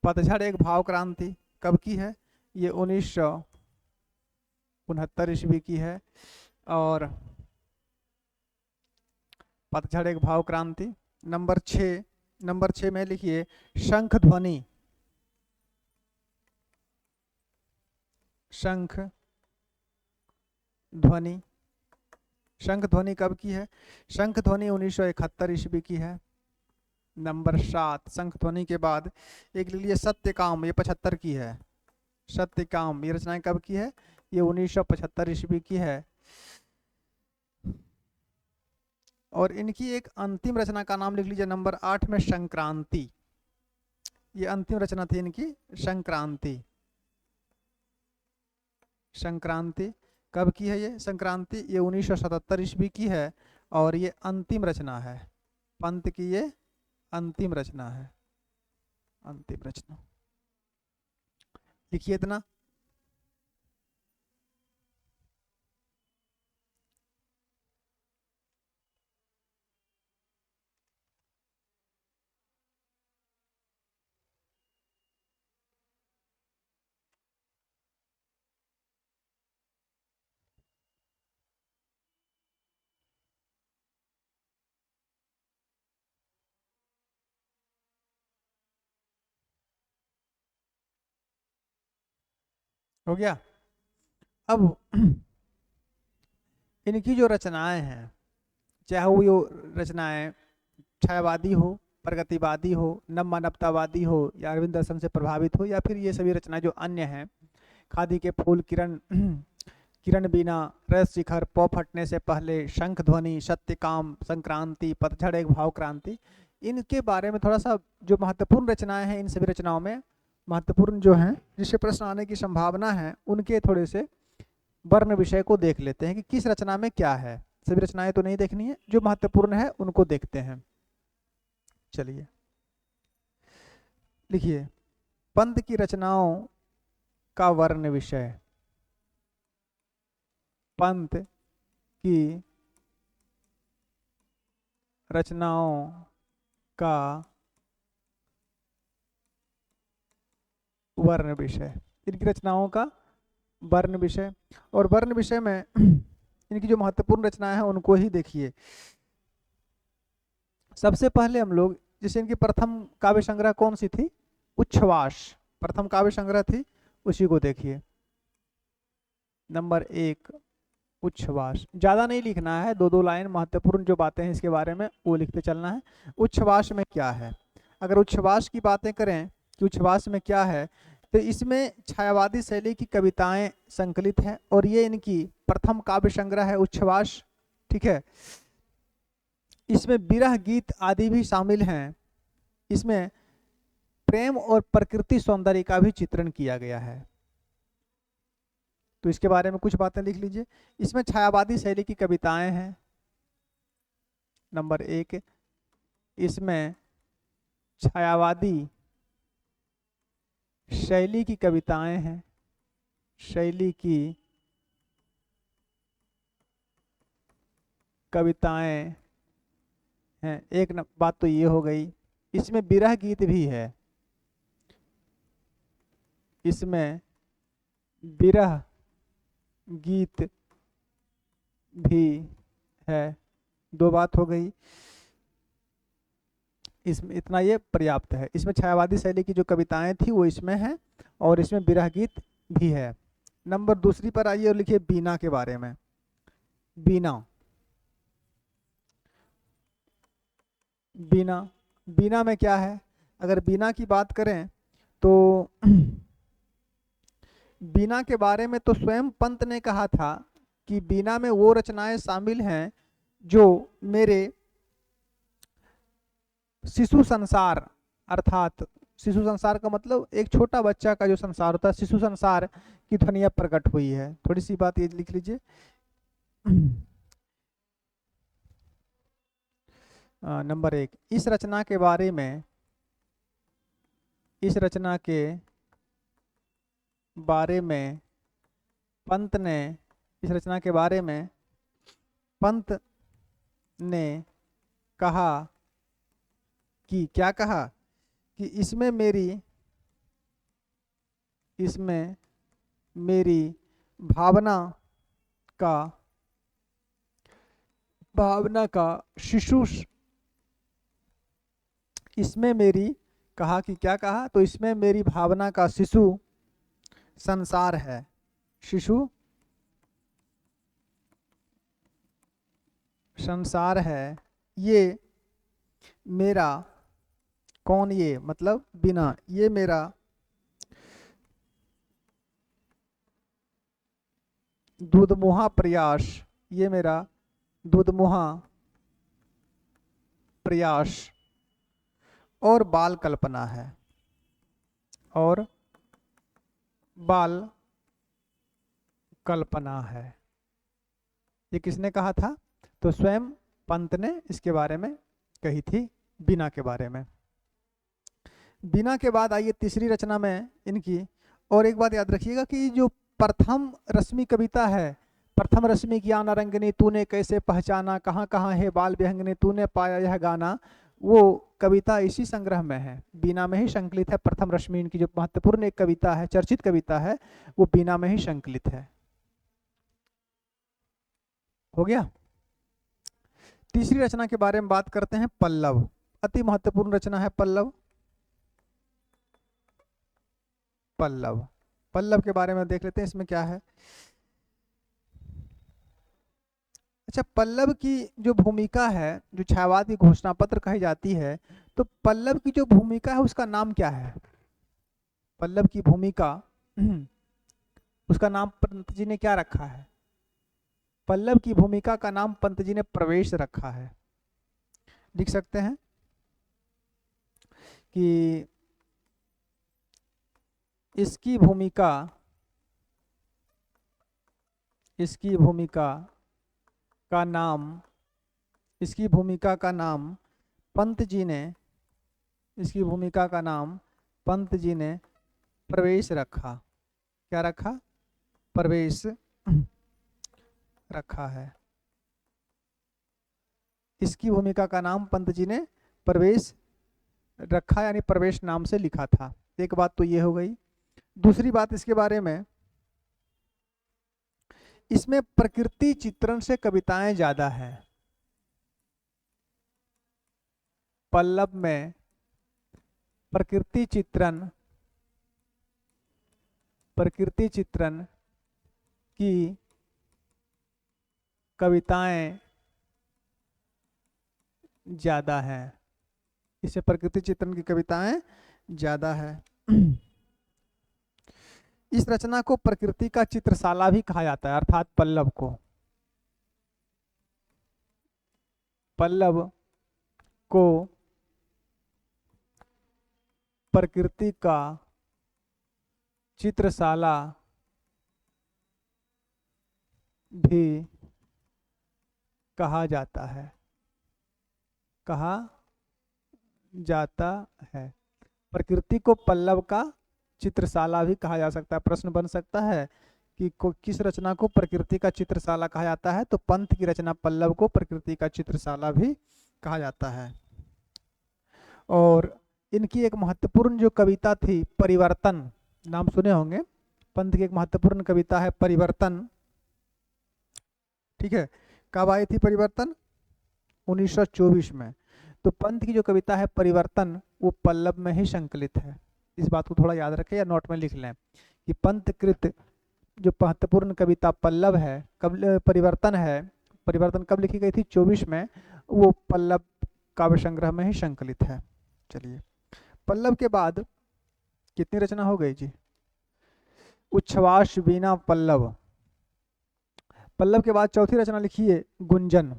पतझड़ एक भाव क्रांति कब की है? ये 1969 ईस्वी की है। और पतझड़ एक भाव क्रांति। नंबर 6 में लिखिए शंख ध्वनि। शंख ध्वनि। शंख ध्वनि कब की है? शंख ध्वनि 1971 ईस्वी की है। नंबर 7 शंख ध्वनि के बाद एक लिख लीजिए सत्यकाम, ये 75 की है। सत्यकाम ये रचनाएं कब की है? ये 1975 ईस्वी की है। और इनकी एक अंतिम रचना का नाम लिख लीजिए नंबर 8 में संक्रांति। ये अंतिम रचना थी इनकी संक्रांति। संक्रांति कब की है? ये संक्रांति ये 1977 ईस्वी की है। और ये अंतिम रचना है, पंत की ये अंतिम रचना है। अंतिम रचना लिखिए इतना। हो गया? अब इनकी जो रचनाएं हैं, चाहे वो यो रचनाएं छायावादी हो, प्रगतिवादी हो, नव मानवतावादी हो, या अरविंद दर्शन से प्रभावित हो, या फिर ये सभी रचनाएं जो अन्य हैं, खादी के फूल, किरण किरण बीना, रस शिखर, पौ फटने से पहले, शंख ध्वनि, सत्यकाम, संक्रांति, पतझड़ एक भाव क्रांति, इनके बारे में थोड़ा सा जो महत्वपूर्ण रचनाएं हैं, इन सभी रचनाओं में महत्वपूर्ण जो हैं जिससे प्रश्न आने की संभावना है, उनके थोड़े से वर्ण विषय को देख लेते हैं कि किस रचना में क्या है। सभी रचनाएं तो नहीं देखनी है, जो महत्वपूर्ण है उनको देखते हैं। चलिए लिखिए पंत की रचनाओं का वर्ण विषय। पंत की रचनाओं का वर्ण विषय, इनकी रचनाओं का वर्ण विषय। और वर्ण विषय में इनकी जो महत्वपूर्ण रचनाएं हैं उनको ही देखिए। सबसे पहले हम लोग, जैसे इनकी प्रथम काव्य संग्रह कौन सी थी? उच्छ्वास, प्रथम काव्य संग्रह थी, उसी को देखिए। नंबर 1 उच्छ्वास। ज्यादा नहीं लिखना है, 2-2 लाइन महत्वपूर्ण जो बातें हैं इसके बारे में वो लिखते चलना है। उच्छ्वास में क्या है? अगर उच्छ्वास की बातें करें कि उच्छ्वास में क्या है, तो इसमें छायावादी शैली की कविताएं संकलित हैं और ये इनकी प्रथम काव्य संग्रह है उच्छ्वास। ठीक है, इसमें विरह गीत आदि भी शामिल हैं। इसमें प्रेम और प्रकृति सौंदर्य का भी चित्रण किया गया है। तो इसके बारे में कुछ बातें लिख लीजिए। इसमें छायावादी शैली की कविताएं हैं, नंबर 1। इसमें छायावादी शैली की कविताएं हैं, शैली की कविताएं हैं। एक बात तो ये हो गई। इसमें विरह गीत भी है, इसमें विरह गीत भी है, 2 बात हो गई। इसमें इतना ये पर्याप्त है। इसमें छायावादी शैली की जो कविताएं थी वो इसमें है और इसमें विरह गीत भी है। नंबर 2 पर आइए और लिखिए बीना के बारे में। बीना, बीना, बीना में क्या है? अगर बीना की बात करें तो बीना के बारे में तो स्वयं पंत ने कहा था कि बीना में वो रचनाएं शामिल हैं जो मेरे शिशु संसार, अर्थात शिशु संसार का मतलब एक छोटा बच्चा का जो संसार होता है, शिशु संसार की ध्वनियां प्रकट हुई है। थोड़ी सी बात ये लिख लीजिए। नंबर 1, इस रचना के बारे में, इस रचना के बारे में पंत ने, इस रचना के बारे में पंत ने कहा कि, क्या कहा? कि इसमें मेरी भावना का शिशु, इसमें मेरी, कहा कि क्या कहा? तो इसमें मेरी भावना का शिशु संसार है। शिशु संसार है। ये मेरा, कौन ये? मतलब बिना, ये मेरा दूधमुहा प्रयास, ये मेरा दूधमुहा प्रयास और बाल कल्पना है, और बाल कल्पना है। ये किसने कहा था? तो स्वयं पंत ने इसके बारे में कही थी, बीना के बारे में। बीना के बाद आइए तीसरी रचना में इनकी। और एक बात याद रखिएगा कि जो प्रथम रश्मि कविता है, प्रथम रश्मि ज्ञान अरंगनी तूने कैसे पहचाना, कहाँ कहाँ है बाल विहंगनी तूने पाया यह गाना, वो कविता इसी संग्रह में है, बीना में ही संकलित है। प्रथम रश्मि इनकी जो महत्वपूर्ण एक कविता है, चर्चित कविता है, वो बीना में ही संकलित है। हो गया। तीसरी रचना के बारे में बात करते हैं, पल्लव। अति महत्वपूर्ण रचना है पल्लव। पल्लव, पल्लव के बारे में देख लेते हैं, इसमें क्या है। अच्छा, पल्लव की जो भूमिका है, जो छायावाद की घोषणा पत्र कही जाती है, तो पल्लव की जो भूमिका है उसका नाम क्या है? पल्लव की भूमिका, उसका नाम पंत जी ने क्या रखा है? पल्लव की भूमिका का नाम पंत जी ने प्रवेश रखा है। लिख सकते हैं कि इसकी भूमिका का नाम, इसकी भूमिका का नाम पंत जी ने, इसकी भूमिका का नाम पंत जी ने प्रवेश रखा। क्या रखा? प्रवेश रखा है। इसकी भूमिका का नाम पंत जी ने प्रवेश रखा, यानी प्रवेश नाम से लिखा था। एक बात तो ये हो गई। दूसरी बात इसके बारे में, इसमें प्रकृति चित्रण से कविताएं ज्यादा है। पल्लव में प्रकृति चित्रण की कविताएं ज्यादा है। इसे प्रकृति चित्रण की कविताएं ज्यादा है। इस रचना को प्रकृति का चित्रशाला भी कहा जाता है, अर्थात पल्लव को प्रकृति का चित्रशाला भी कहा जाता है। प्रकृति को पल्लव का चित्रशाला भी कहा जा सकता है। प्रश्न बन सकता है कि किस रचना को प्रकृति का चित्रशाला कहा जाता है, तो पंत की रचना पल्लव को प्रकृति का चित्रशाला भी कहा जाता है। और इनकी एक महत्वपूर्ण जो कविता थी परिवर्तन, नाम सुने होंगे। पंत की एक महत्वपूर्ण कविता है परिवर्तन, ठीक है। कब आई थी परिवर्तन? 1924 में। तो पंत की जो कविता है परिवर्तन वो पल्लव में ही संकलित है। इस बात को थोड़ा याद रखें या नोट में लिख लें कि पंत कृत जो महत्वपूर्ण कविता पल्लव है, कब परिवर्तन है, परिवर्तन कब लिखी गई थी? 24 में। वो पल्लव काव्य संग्रह में ही संकलित है। चलिए, पल्लव के बाद कितनी रचना हो गई जी? उच्छ्वास वीणा पल्लव। पल्लव के बाद चौथी रचना लिखी है गुंजन।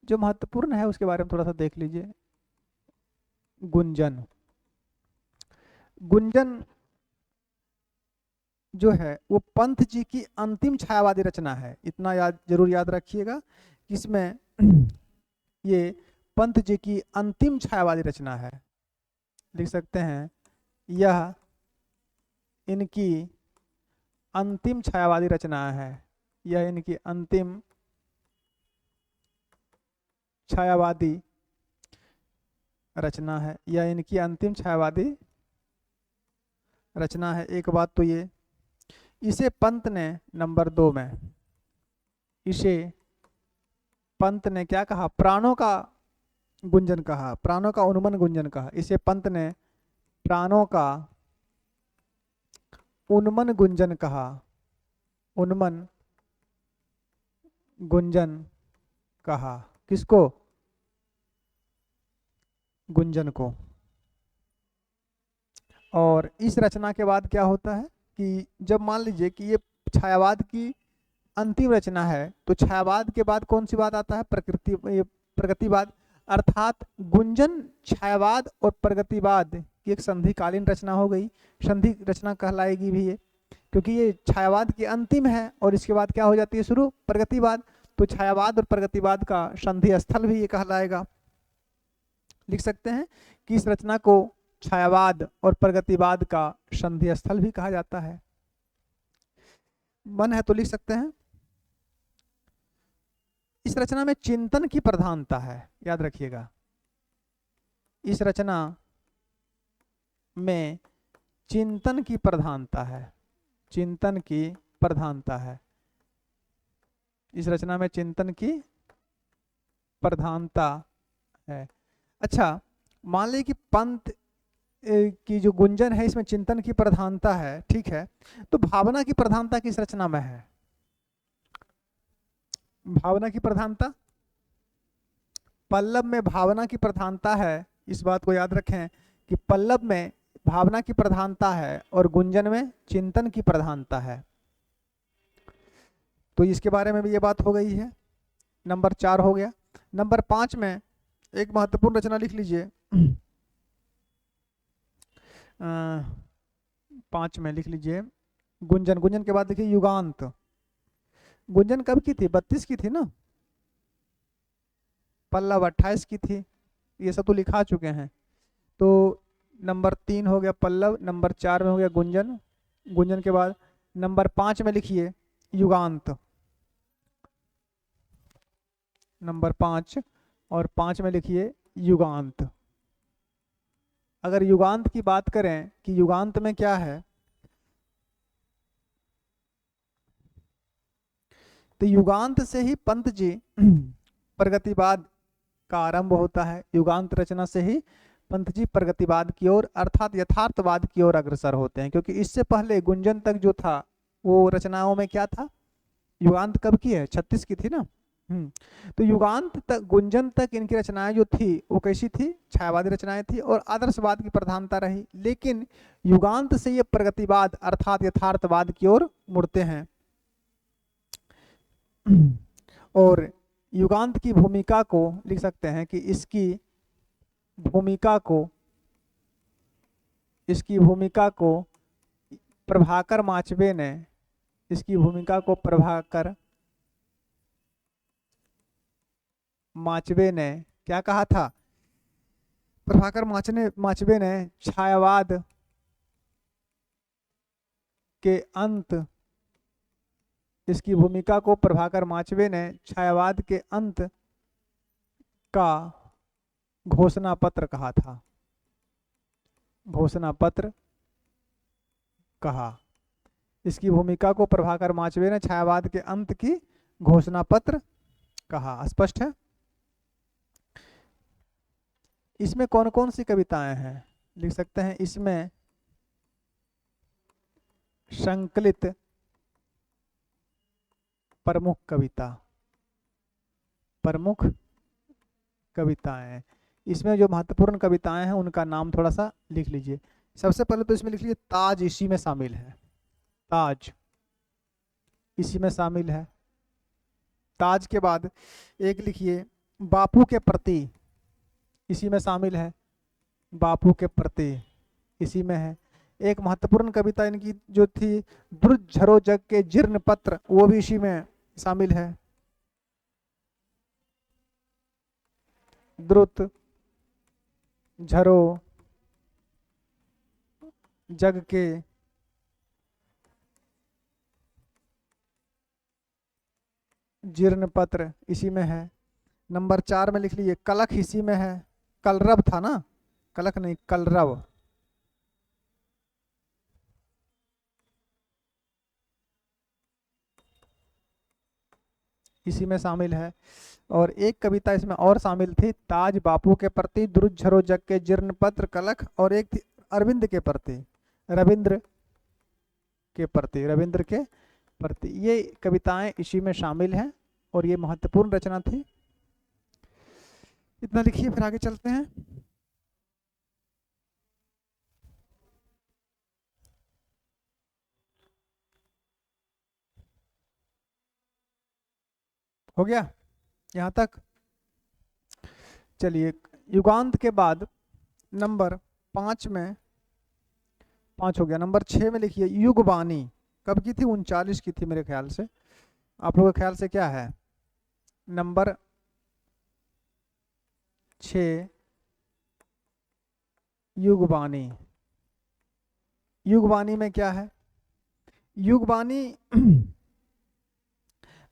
जो महत्वपूर्ण है उसके बारे में थोड़ा सा देख लीजिए। गुंजन जो है वो पंत जी की अंतिम छायावादी रचना है। इतना जरूर याद रखिएगा, इसमें ये पंत जी की अंतिम छायावादी रचना है। लिख सकते हैं यह इनकी अंतिम छायावादी रचना है। यह इनकी अंतिम छायावादी रचना है। यह इनकी अंतिम छायावादी रचना है। एक बात तो ये, इसे पंत ने नंबर 2 में, इसे पंत ने क्या कहा? प्राणों का गुंजन कहा, प्राणों का उन्मन गुंजन कहा। इसे पंत ने प्राणों का उन्मन गुंजन कहा। उन्मन गुंजन कहा। किसको? गुंजन को। और इस रचना के बाद क्या होता है कि जब मान लीजिए कि ये छायावाद की अंतिम रचना है, तो छायावाद के बाद कौन सी बात आता है? प्रगतिवाद। अर्थात गुंजन छायावाद और प्रगतिवाद की एक संधिकालीन रचना हो गई। संधि रचना कहलाएगी भी ये, क्योंकि ये छायावाद की अंतिम है और इसके बाद क्या हो जाती है शुरू? प्रगतिवाद। तो छायावाद और प्रगतिवाद का संधि स्थल भी ये कहलाएगा। लिख सकते हैं कि इस रचना को छायावाद और प्रगतिवाद का संधि स्थल भी कहा जाता है। मन है तो लिख सकते हैं। इस रचना में चिंतन की प्रधानता है, याद रखिएगा। इस रचना में चिंतन की प्रधानता है। चिंतन की प्रधानता है। इस रचना में चिंतन की प्रधानता है। अच्छा, मान लीजिए कि पंत की जो गुंजन है इसमें चिंतन की प्रधानता है, ठीक है। तो भावना की प्रधानता किस रचना में है? भावना की प्रधानता पल्लव में भावना की प्रधानता है। इस बात को याद रखें कि पल्लव में भावना की प्रधानता है और गुंजन में चिंतन की प्रधानता है। तो इसके बारे में भी ये बात हो गई है। नंबर 4 हो गया। नंबर 5 में एक महत्वपूर्ण रचना लिख लीजिए। 5 में लिख लीजिए गुंजन। गुंजन के बाद देखिए युगांत। गुंजन कब की थी? 32 की थी ना। पल्लव 28 की थी। ये सब तो लिखा चुके हैं। तो नंबर 3 हो गया पल्लव, नंबर 4 में हो गया गुंजन। गुंजन के बाद नंबर 5 में लिखिए युगांत। नंबर 5 और 5 में लिखिए युगांत। अगर युगांत की बात करें कि युगांत में क्या है, तो युगांत से ही पंत जी प्रगतिवाद का आरंभ होता है। युगांत रचना से ही पंत जी प्रगतिवाद की ओर अर्थात यथार्थवाद की ओर अग्रसर होते हैं, क्योंकि इससे पहले गुंजन तक जो था वो रचनाओं में क्या था, युगांत कब की है, 36 की थी ना। तो युगांत तक, गुंजन तक इनकी रचनाएं जो थी वो कैसी थी, छायावादी रचनाएं थी और आदर्शवाद की प्रधानता रही। लेकिन युगांत से ये प्रगतिवाद अर्थात यथार्थवाद की ओर मुड़ते हैं। और युगांत की भूमिका को लिख सकते हैं कि इसकी भूमिका को प्रभाकर माचवे ने, इसकी भूमिका को प्रभाकर माचवे ने क्या कहा था, प्रभाकर माचवे ने छायावाद के अंत, इसकी भूमिका को प्रभाकर माचवे ने छायावाद के अंत का घोषणा पत्र कहा था, घोषणा पत्र कहा। इसकी भूमिका को प्रभाकर माचवे ने छायावाद के अंत की घोषणा पत्र कहा। स्पष्ट है। इसमें कौन कौन सी कविताएं हैं, लिख सकते हैं। इसमें संकलित प्रमुख कविताएं, इसमें जो महत्वपूर्ण कविताएं हैं उनका नाम थोड़ा सा लिख लीजिए। सबसे पहले तो इसमें लिख लीजिए ताज, इसी में शामिल है, ताज इसी में शामिल है। ताज के बाद एक लिखिए बापू के प्रति, इसी में शामिल है, बापू के प्रति इसी में है। एक महत्वपूर्ण कविता इनकी जो थी द्रुत झरो जग के जीर्ण पत्र, वो भी इसी में शामिल है। द्रुत झरो जग के जीर्ण पत्र इसी में है। नंबर 4 में लिख लीजिए कलख, इसी में है। कलरव था ना, कलख नहीं, कलरव, इसी में शामिल है। और एक कविता इसमें और शामिल थी, ताज बापू के प्रति, द्रुत झरो जग के जीर्ण पत्र, कलख, और एक थी अरविंद के प्रति, रविंद्र के प्रति। ये कविताएं इसी में शामिल हैं और ये महत्वपूर्ण रचना थी। इतना लिखिए, फिर आगे चलते हैं। हो गया यहाँ तक। चलिए, युगांत के बाद नंबर 5 में, 5 हो गया। नंबर 6 में लिखिए युगवाणी। कब की थी, 39 की थी मेरे ख्याल से। आप लोगों के ख्याल से क्या है? नंबर 6 युगवाणी। युगवाणी में क्या है? युगवाणी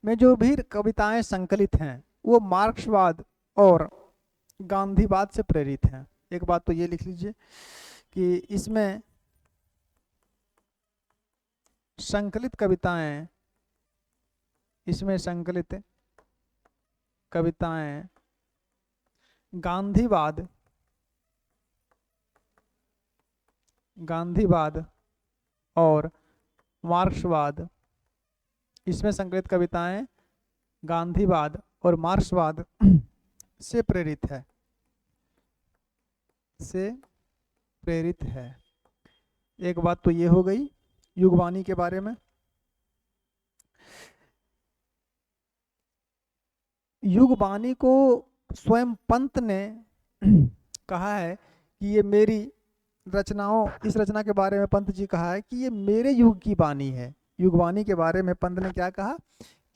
में जो भी कविताएं संकलित हैं वो मार्क्सवाद और गांधीवाद से प्रेरित हैं। एक बात तो ये लिख लीजिए कि इसमें संकलित कविताएं गांधीवाद और मार्क्सवाद, इसमें संकलित कविताएं गांधीवाद और मार्क्सवाद से प्रेरित है। एक बात तो ये हो गई युगवाणी के बारे में। युगवाणी को स्वयं पंत ने कहा है कि ये मेरी रचनाओं, इस रचना के बारे में पंत जी कहा है कि ये मेरे युग की वाणी है। युगवाणी के बारे में पंत ने क्या कहा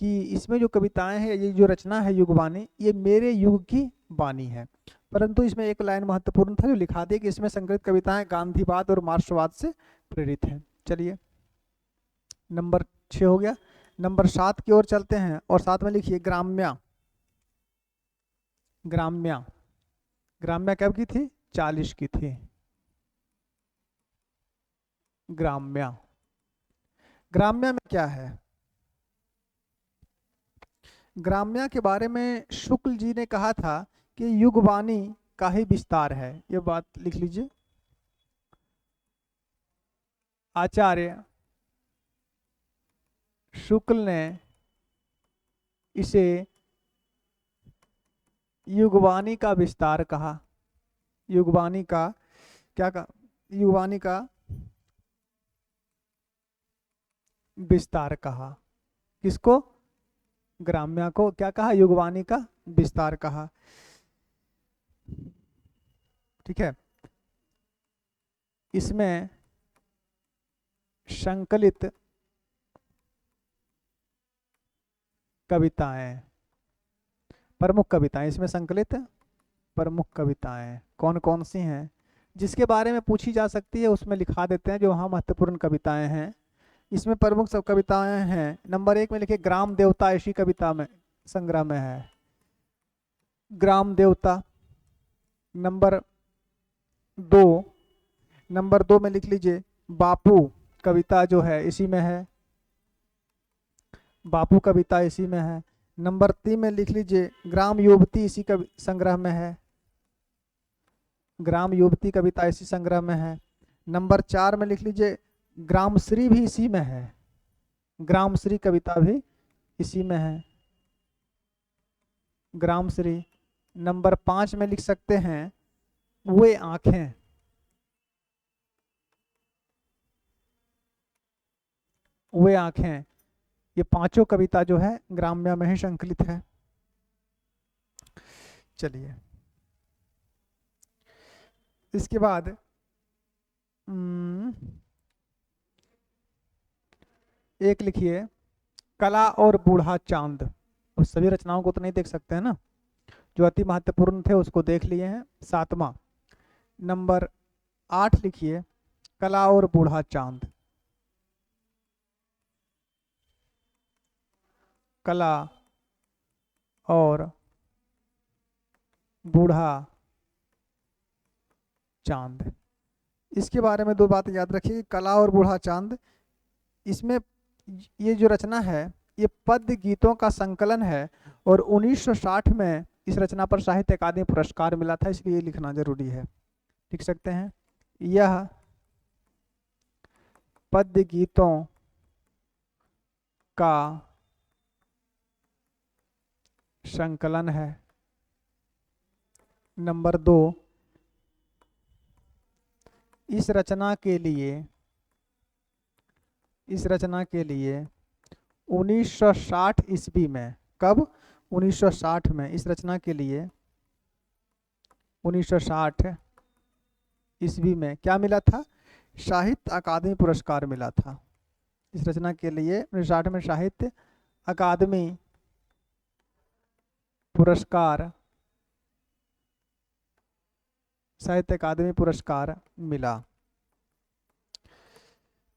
कि इसमें जो कविताएं हैं, ये जो रचना है युगवाणी, ये मेरे युग की वाणी है। परंतु इसमें एक लाइन महत्वपूर्ण था जो लिखा दिया कि इसमें संकलित कविताएं गांधीवाद और मार्क्सवाद से प्रेरित हैं। चलिए, नंबर 6 हो गया। नंबर 7 की ओर चलते हैं और 7 में लिखिए ग्राम्या। ग्राम्या कब की थी? 40 की थी। ग्राम्या। ग्राम्या में क्या है? ग्राम्या के बारे में शुक्ल जी ने कहा था कि युगवाणी का ही विस्तार है। ये बात लिख लीजिए। आचार्य शुक्ल ने इसे युगवाणी का विस्तार कहा। युगवाणी का क्या कहा? युगवाणी का विस्तार कहा। किसको? ग्राम्या को क्या कहा? युगवाणी का विस्तार कहा। ठीक है। इसमें संकलित कविताएं, प्रमुख कविताएं, इसमें संकलित प्रमुख कविताएं कौन कौन सी हैं? जिसके बारे में पूछी जा सकती है उसमें लिखा देते हैं जो वहाँ महत्वपूर्ण कविताएं हैं। इसमें प्रमुख सब कविताएं हैं। नंबर 1 में लिखे ग्राम देवता, ऐसी कविता में संग्रह में है ग्राम देवता। नंबर 2, नंबर 2 में लिख लीजिए बापू कविता जो है इसी में है, बापू कविता इसी में है। नंबर 3 में लिख लीजिए ग्राम युवती, इसी संग्रह में है, ग्राम युवती कविता इसी संग्रह में है। नंबर 4 में लिख लीजिए ग्रामश्री भी इसी में है, ग्रामश्री कविता भी इसी में है, ग्रामश्री। नंबर 5 में लिख सकते हैं वे आंखें, वे आंखें। ये पांचों कविता जो है ग्राम्य में ही संकलित है। चलिए इसके बाद एक लिखिए कला और बूढ़ा चांद। उस सभी रचनाओं को तो नहीं देख सकते हैं ना, जो अति महत्वपूर्ण थे उसको देख लिए हैं। 7वां नंबर 8 लिखिए कला और बूढ़ा चांद। कला और बूढ़ा चांद, इसके बारे में 2 बातें याद रखिए। कला और बूढ़ा चांद, इसमें ये जो रचना है ये पद्य गीतों का संकलन है और 1960 में इस रचना पर साहित्य अकादमी पुरस्कार मिला था, इसलिए लिखना जरूरी है। लिख सकते हैं यह पद्य गीतों का संकलन है। नंबर 2, इस रचना के लिए 1960 ईस्वी में, कब? 1960 में इस रचना के लिए 1960 ईस्वी में क्या मिला था? साहित्य अकादमी पुरस्कार मिला था। इस रचना के लिए 1960 में साहित्य अकादमी पुरस्कार, साहित्य अकादमी पुरस्कार मिला।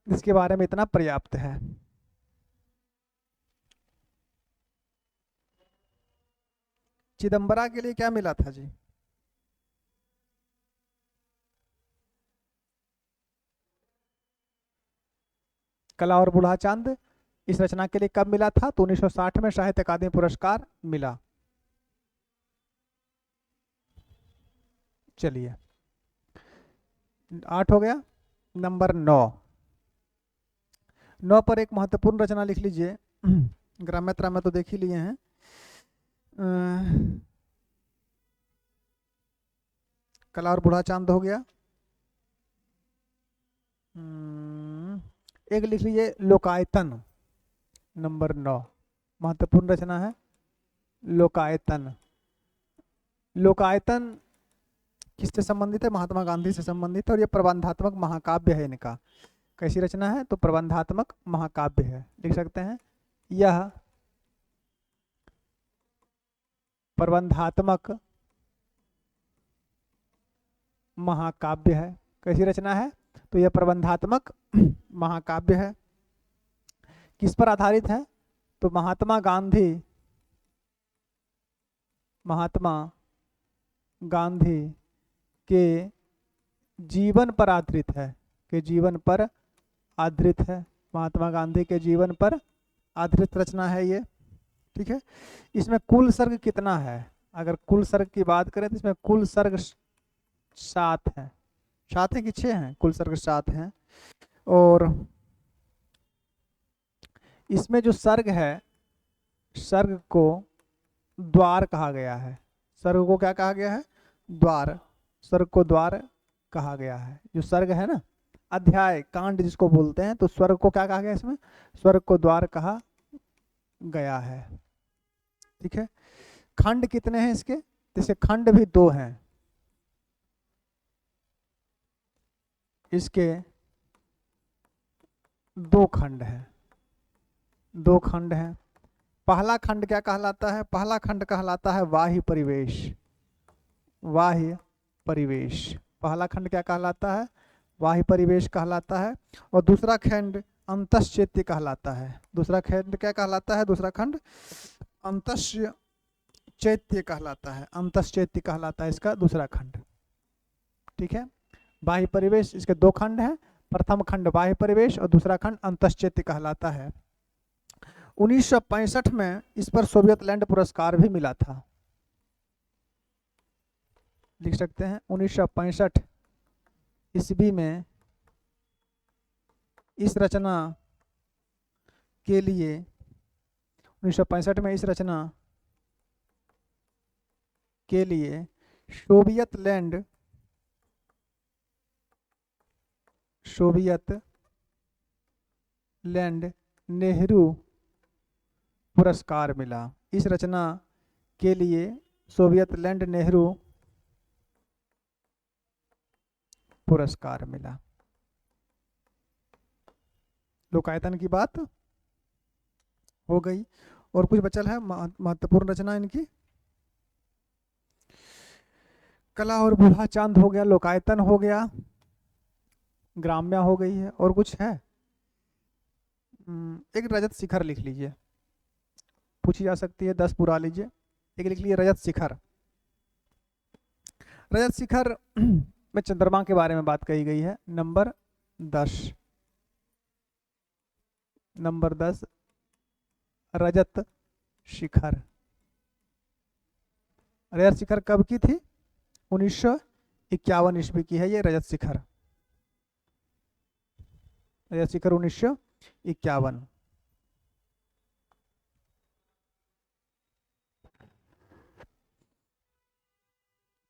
इसके बारे में इतना पर्याप्त है। चिदंबरा के लिए क्या मिला था जी? कला और बूढ़ा चांद इस रचना के लिए कब मिला था? तो 1960 में साहित्य अकादमी पुरस्कार मिला। चलिए 8 हो गया। नंबर 9 पर एक महत्वपूर्ण रचना लिख लीजिए। ग्राम्य त्राम्य तो देख ही लिए हैं। कला और बूढ़ा चांद हो गया। एक लिख लीजिए लोकायतन। नंबर 9 महत्वपूर्ण रचना है लोकायतन। लोकायतन किससे संबंधित है? महात्मा गांधी से संबंधित है और यह प्रबंधात्मक महाकाव्य है इनका। कैसी रचना है? तो प्रबंधात्मक महाकाव्य है। लिख सकते हैं यह प्रबंधात्मक महाकाव्य है। कैसी रचना है? तो यह प्रबंधात्मक महाकाव्य है। किस पर आधारित है? तो महात्मा गांधी के जीवन पर आधारित है, के जीवन पर आधारित है, महात्मा गांधी के जीवन पर आधारित रचना है ये। ठीक है, इसमें कुल सर्ग कितना है? अगर कुल सर्ग की बात करें तो इसमें कुल सर्ग 7 हैं। 7 है कि 6 हैं? कुल सर्ग 7 हैं। और इसमें जो सर्ग है, सर्ग को द्वार कहा गया है। सर्ग को क्या कहा गया है? द्वार। सर्ग को द्वार कहा गया है। जो सर्ग है ना, अध्याय, कांड जिसको बोलते हैं, तो स्वर्ग को क्या कहा गया? इसमें स्वर्ग को द्वार कहा गया है। ठीक है, खंड कितने हैं इसके? जैसे खंड भी 2 हैं। इसके 2 खंड हैं, 2 खंड हैं। पहला खंड क्या कहलाता है? पहला खंड कहलाता है बाह्य परिवेश। बाह्य परिवेश, पहला खंड क्या कहलाता है? बाह्य परिवेश कहलाता है। और दूसरा खंड अंतश्चैत्य कहलाता है। दूसरा खंड क्या कहलाता है? दूसरा खंड अंतश्चैत्य कहलाता है। अंतश्चैत्य कहलाता है इसका दूसरा खंड। ठीक है, बाह्य परिवेश, इसके 2 खंड हैं। प्रथम खंड बाह्य परिवेश और दूसरा खंड अंतश्चैत्य कहलाता है। 1965 में इस पर सोवियत लैंड पुरस्कार भी मिला था। लिख सकते हैं 1965 ईस्वी में इस रचना के लिए, 1965 में इस रचना के लिए सोवियत लैंड नेहरू पुरस्कार मिला। इस रचना के लिए सोवियत लैंड नेहरू पुरस्कार मिला। लोकायतन की बात हो गई। और कुछ बचल है महत्वपूर्ण रचना इनकी? कला और बूढ़ा चांद हो गया, लोकायतन हो गया, ग्राम्या हो गई है। और कुछ है? एक रजत शिखर लिख लीजिए, पूछी जा सकती है, 10 पूरा लीजिए। एक लिख लीजिए रजत शिखर। रजत शिखर में चंद्रमा के बारे में बात कही गई है। नंबर 10, नंबर 10 रजत शिखर। रजत शिखर कब की थी? 1951 ईस्वी की है ये रजत शिखर। रजत शिखर 1951।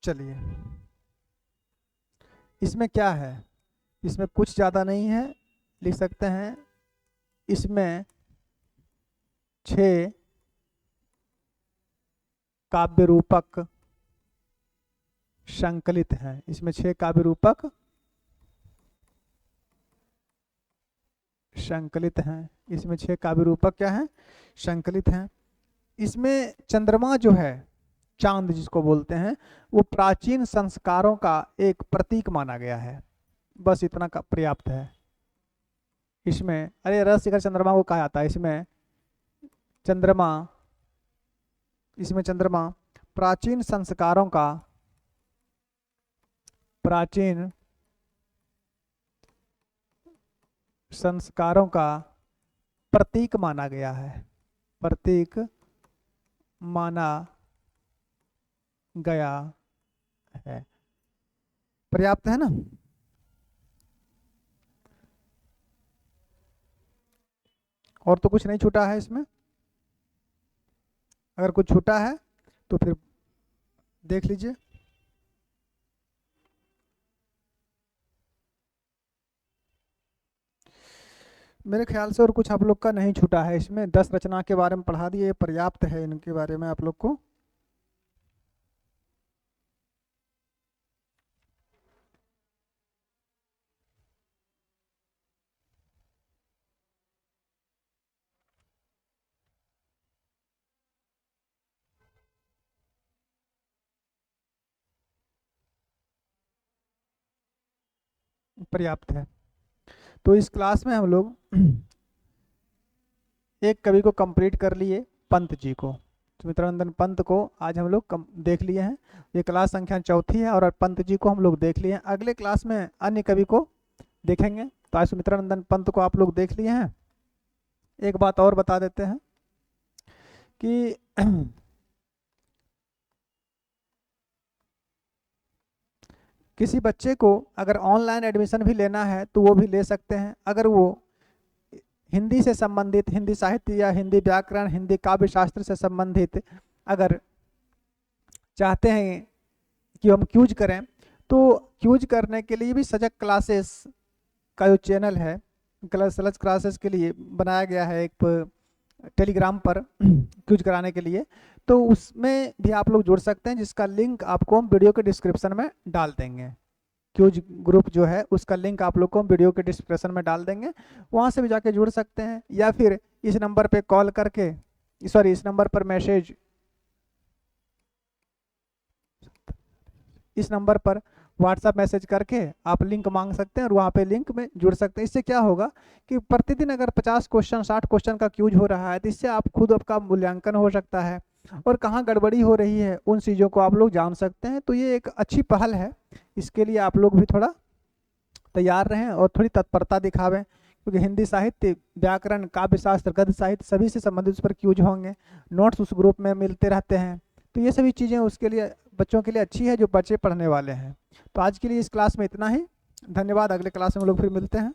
चलिए, इसमें क्या है? इसमें कुछ ज्यादा नहीं है, लिख सकते हैं इसमें 6 काव्य रूपक संकलित हैं। इसमें 6 काव्य रूपक संकलित हैं। इसमें 6 काव्य रूपक क्या हैं? संकलित हैं। इसमें चंद्रमा जो है, चांद जिसको बोलते हैं, वो प्राचीन संस्कारों का एक प्रतीक माना गया है। बस इतना का पर्याप्त है। इसमें अरे रजत शिखर चंद्रमा को कहा जाता है। इसमें चंद्रमा प्राचीन संस्कारों का प्रतीक माना गया है। प्रतीक माना गया है। पर्याप्त है ना? और तो कुछ नहीं छूटा है इसमें। अगर कुछ छूटा है तो फिर देख लीजिए। मेरे ख्याल से और कुछ आप लोग का नहीं छूटा है इसमें। 10 रचना के बारे में पढ़ा दिए, पर्याप्त है इनके बारे में आप लोग को। पर्याप्त है। तो इस क्लास में हम लोग एक कवि को कंप्लीट कर लिए, पंत जी को। सुमित्रानंदन पंत को आज हम लोग देख लिए हैं। ये क्लास संख्या 4 है और पंत जी को हम लोग देख लिए हैं। अगले क्लास में अन्य कवि को देखेंगे। तो आज सुमित्रानंदन पंत को आप लोग देख लिए हैं। एक बात और बता देते हैं कि किसी बच्चे को अगर ऑनलाइन एडमिशन भी लेना है तो वो भी ले सकते हैं। अगर वो हिंदी से संबंधित, हिंदी साहित्य या हिंदी व्याकरण, हिंदी काव्य शास्त्र से संबंधित अगर चाहते हैं कि हम क्यूज करें, तो क्यूज करने के लिए भी सजग क्लासेस का जो चैनल है, सजग क्लासेस के लिए बनाया गया है एक टेलीग्राम पर क्यूज कराने के लिए, तो उसमें भी आप लोग जुड़ सकते हैं, जिसका लिंक आपको हम वीडियो के डिस्क्रिप्शन में डाल देंगे। क्यूज ग्रुप जो है उसका लिंक आप लोग को हम वीडियो के डिस्क्रिप्शन में डाल देंगे, वहाँ से भी जाके जुड़ सकते हैं, या फिर इस नंबर पे कॉल करके, सॉरी इस नंबर पर मैसेज, इस नंबर पर व्हाट्सएप मैसेज करके आप लिंक मांग सकते हैं और वहाँ पे लिंक में जुड़ सकते हैं। इससे क्या होगा कि प्रतिदिन अगर 50 क्वेश्चन 60 क्वेश्चन का क्यूज हो रहा है तो इससे आप खुद आपका मूल्यांकन हो सकता है और कहाँ गड़बड़ी हो रही है उन चीज़ों को आप लोग जान सकते हैं। तो ये एक अच्छी पहल है, इसके लिए आप लोग भी थोड़ा तैयार रहें और थोड़ी तत्परता दिखावें, क्योंकि हिंदी साहित्य, व्याकरण, काव्य शास्त्र, गद्य साहित्य सभी से संबंधित उस पर क्यूज होंगे, नोट्स उस ग्रुप में मिलते रहते हैं। तो ये सभी चीज़ें उसके लिए, बच्चों के लिए अच्छी है जो बच्चे पढ़ने वाले हैं। तो आज के लिए इस क्लास में इतना ही, धन्यवाद। अगले क्लास में हम लोग फिर मिलते हैं।